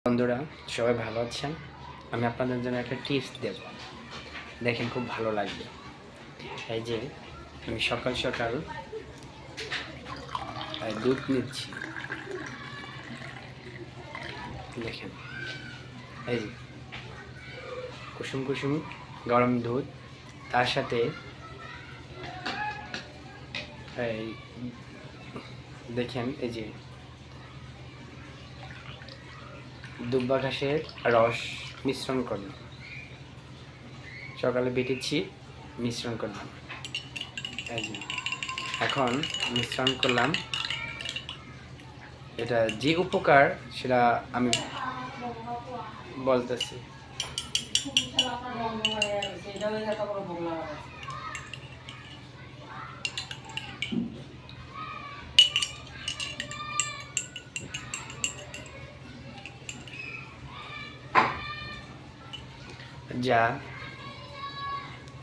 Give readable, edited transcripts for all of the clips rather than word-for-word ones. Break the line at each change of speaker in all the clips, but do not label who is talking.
বন্ধুরা সবাই ভালো আছেন। আমি আপনাদের জন্য একটা টিপস দেব, দেখেন খুব ভালো লাগবে। এই যে আমি সকাল সকাল দুধ নিচ্ছি, দেখেন এই যে কুসুম কুসুম গরম দুধ, তার সাথে এই দেখেন এই যে দুব্বা ঘাসের রস মিশ্রণ করলাম, সকালে বেটেছি মিশ্রণ করলাম। এই যে এখন মিশ্রণ করলাম, এটা যে উপকার সেটা আমি বলতেছি। যা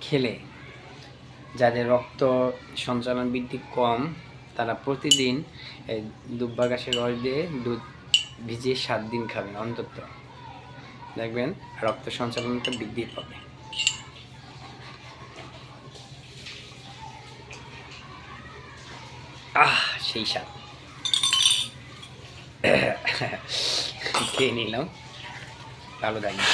খেলে যাদের রক্ত সঞ্চালন বৃদ্ধি কম, তারা প্রতিদিন এই দুব্বা ঘাসের রস দিয়ে দুধ ভিজিয়ে 7 দিন খাবেন অন্তত, দেখবেন রক্ত সঞ্চালনটা বৃদ্ধি পাবে। সেই স্বাদ খেয়ে নিলাম, ভালো থাকবে।